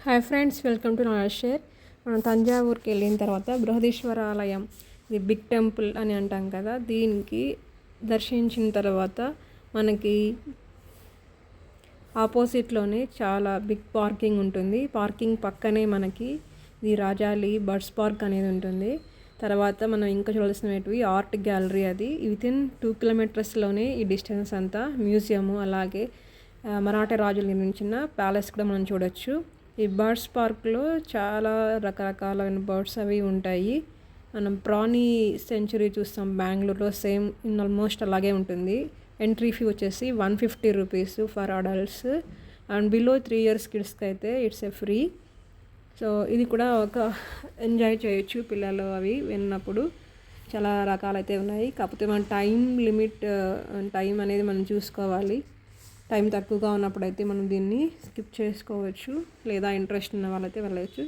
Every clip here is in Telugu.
Hi friends, welcome to knowledge share. మనం తంజావూరుకి వెళ్ళిన తర్వాత బృహదీశ్వర ఆలయం, ఇది బిగ్ టెంపుల్ అని అంటాం కదా, దీనికి దర్శించిన తర్వాత మనకి ఆపోజిట్లోనే చాలా బిగ్ పార్కింగ్ ఉంటుంది. పార్కింగ్ పక్కనే మనకి ఇది రాజాలి బర్డ్స్ పార్క్ అనేది ఉంటుంది. తర్వాత మనం ఇంకా చూడాల్సినవి ఆర్ట్ గ్యాలరీ, అది వితిన్ 2 కిలోమీటర్స్లోనే ఈ డిస్టెన్స్ అంతా. మ్యూజియము, అలాగే మరాఠా రాజులు నిర్మించిన ప్యాలెస్ కూడా మనం చూడొచ్చు. ఈ బర్డ్స్ పార్క్లో చాలా రకరకాలైన బర్డ్స్ అవి ఉంటాయి. మనం ప్రాణి సెంచురీ చూస్తాం బెంగళూరులో, సేమ్ ఆల్మోస్ట్ అలాగే ఉంటుంది. ఎంట్రీ ఫీ వచ్చేసి 150 rupees for adults, and below 3 years కిడ్స్కి అయితే ఇట్స్ ఏ ఫ్రీ. సో ఇది కూడా ఒక ఎంజాయ్ చేయొచ్చు పిల్లలు అవి విన్నప్పుడు. చాలా రకాలైతే ఉన్నాయి, కాకపోతే మన టైం అనేది మనం చూసుకోవాలి. టైం తక్కువగా ఉన్నప్పుడైతే మనం దీన్ని స్కిప్ చేసుకోవచ్చు, లేదా ఇంట్రెస్ట్ ఉన్న వాళ్ళైతే వెళ్ళవచ్చు.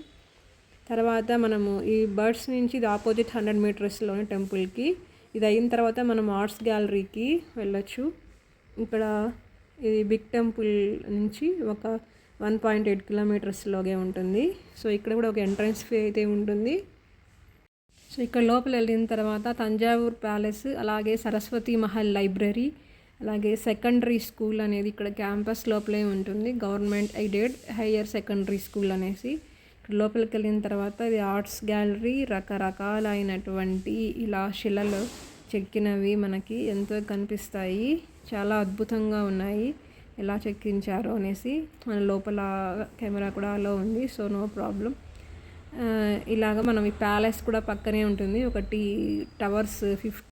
తర్వాత మనము ఈ బర్డ్స్ నుంచి ఇది ఆపోజిట్ 100 మీటర్స్లోని టెంపుల్కి. ఇది అయిన తర్వాత మనం ఆర్ట్స్ గ్యాలరీకి వెళ్ళొచ్చు. ఇక్కడ ఇది బిగ్ టెంపుల్ నుంచి ఒక 1.8 కిలోమీటర్స్లోగే ఉంటుంది. సో ఇక్కడ కూడా ఒక ఎంట్రన్స్ ఫీ అయితే ఉంటుంది. సో ఇక్కడ లోపల వెళ్ళిన తర్వాత తంజావూర్ ప్యాలెస్, అలాగే సరస్వతి మహల్ లైబ్రరీ, అలాగే సెకండరీ స్కూల్ అనేది ఇక్కడ క్యాంపస్ లోపలే ఉంటుంది. Government aided higher secondary school అనేసి. ఇక్కడ లోపలికి వెళ్ళిన తర్వాత ఇది ఆర్ట్స్ గ్యాలరీ. రకరకాలైనటువంటి ఇలా శిలలు చెక్కినవి మనకి ఎంతో కనిపిస్తాయి. చాలా అద్భుతంగా ఉన్నాయి ఎలా చెక్కించారో అనేసి. మన లోపల కెమెరా కూడా అలో ఉంది, సో నో ప్రాబ్లం. ఇలాగ మనం ఈ ప్యాలెస్ కూడా పక్కనే ఉంటుంది. ఒకటి టవర్స్ 50.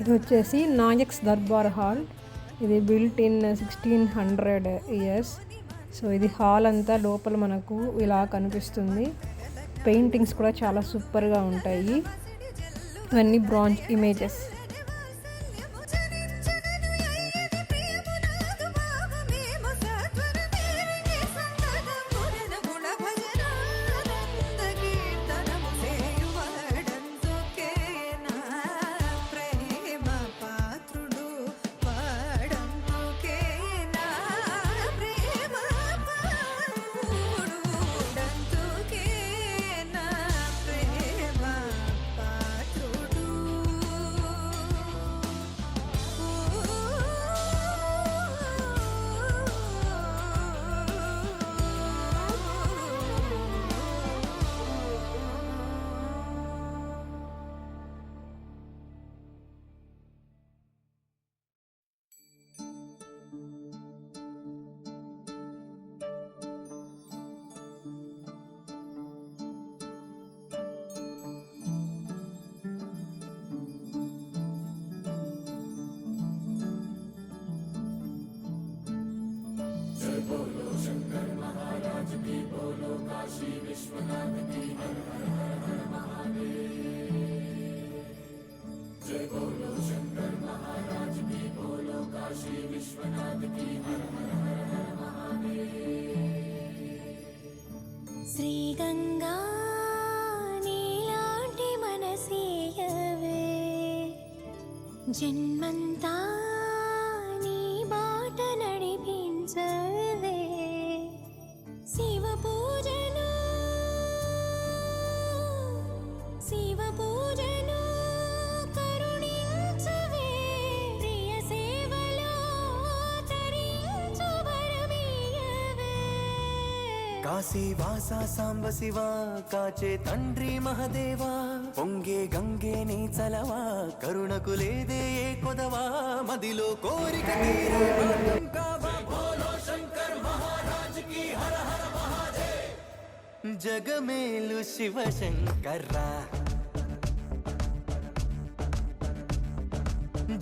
ఇది వచ్చేసి నాయక్స్ దర్బార్ హాల్. ఇది బిల్ట్ ఇన్ 1600 ఇయర్స్. సో ఇది హాల్ అంతా లోపల మనకు ఇలా కనిపిస్తుంది. పెయింటింగ్స్ కూడా చాలా సూపర్గా ఉంటాయి. ఇవన్నీ బ్రాంజ్ ఇమేజెస్. శ్రీ గంగా నీలాంటి మనసీయవే జన్మంతా నీ బాట నడిపించవే శివ పూజలు కరుణించవే ప్రియ సేవలో తరించు వరమీయవే కాశీవాస సాంబ శివ కాచే తండ్రి మహదేవా పొంగే గంగే నీ చలవా కరుణకు లేదే ఏ కొదవా మదిలో కోరిక తీరే మార్గం కావా బోలో శంకర్ మహారాజ్ की हर हर महादेव జగమేలు శివ శంకర్రా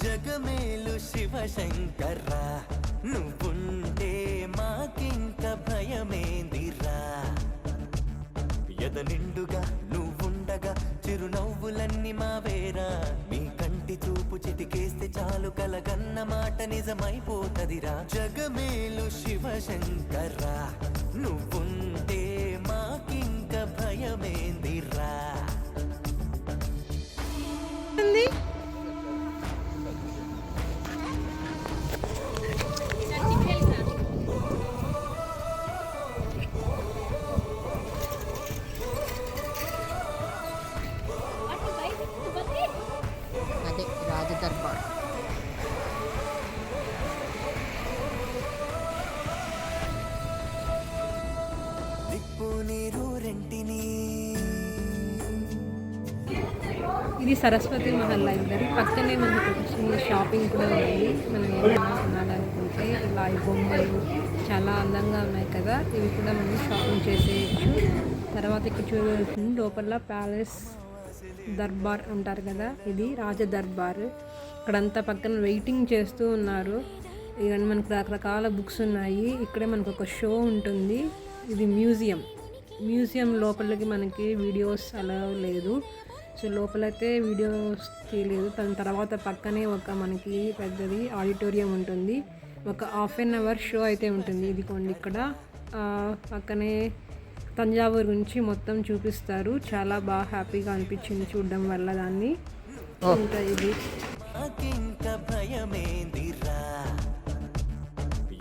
జగమేలు శివ శంకర్రా నువ్వుంటే మాకింక భయమేందిరా ఎద నిండుగా నువ్వుండగా చిరునవ్వులన్నీ మావేరా మీ కంటి చూపు చిటికేస్తే చాలు కలగన్న మాట నిజమైపోతదిరా జగమేలు శివ శంకర్రా నువ్వుంటే మాకింక భయమేందిరా అదే రాజదర్బార్. దిప్పు నీరు రెంటిని ఇది సరస్వతి మహల్ లైబ్రరీ. పక్కనే మనకు ఒక చిన్న షాపింగ్ కూడా ఉంది. మనం ఏమైనా కొనాలనుకుంటే ఇలా ఈ బొమ్మలు చాలా అందంగా ఉన్నాయి కదా, ఇవి కూడా మనం షాపింగ్ చేసేయచ్చు. తర్వాత ఇక్కడ చూడాల్సింది లోపల ప్యాలెస్ దర్బార్ అంటారు కదా, ఇది రాజ దర్బార్. ఇక్కడంతా పక్కన వెయిటింగ్ చేస్తూ ఉన్నారు. ఇక్కడ మనకు రకరకాల బుక్స్ ఉన్నాయి. ఇక్కడే మనకు ఒక షో ఉంటుంది. ఇది మ్యూజియం లోపలికి మనకి వీడియోస్ అలా లేదు. సో లోపలైతే వీడియోస్ తీయలేదు. దాని తర్వాత పక్కనే ఒక మనకి పెద్దది ఆడిటోరియం ఉంటుంది. ఒక ½ అవర్ షో అయితే ఉంటుంది. ఇదిగోండి ఇక్కడ పక్కనే తంజావూరు గురించి మొత్తం చూపిస్తారు. చాలా బాగా హ్యాపీగా అనిపించింది చూడడం వల్ల దాన్ని. ఇంకా ఇది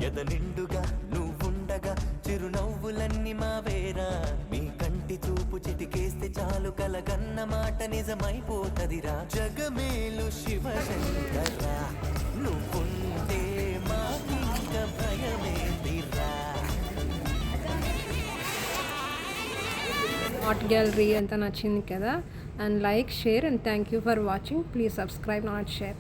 ఎద నిండుగా నువ్వుండగా చిరునవ్వులన్నీ మావేరా మీ కంటి చూపు చిటికేస్తే చాలు కలగన్న మాట నిజమైపోతదిరా జగమేలు శివ శంకర్రా నువ్వుంటే మాకింక భయమేందిరా. ఆర్ట్ గ్యాలరీ అంతా నచ్చింది కదా. And like, share and thank you for watching. Please subscribe, not share.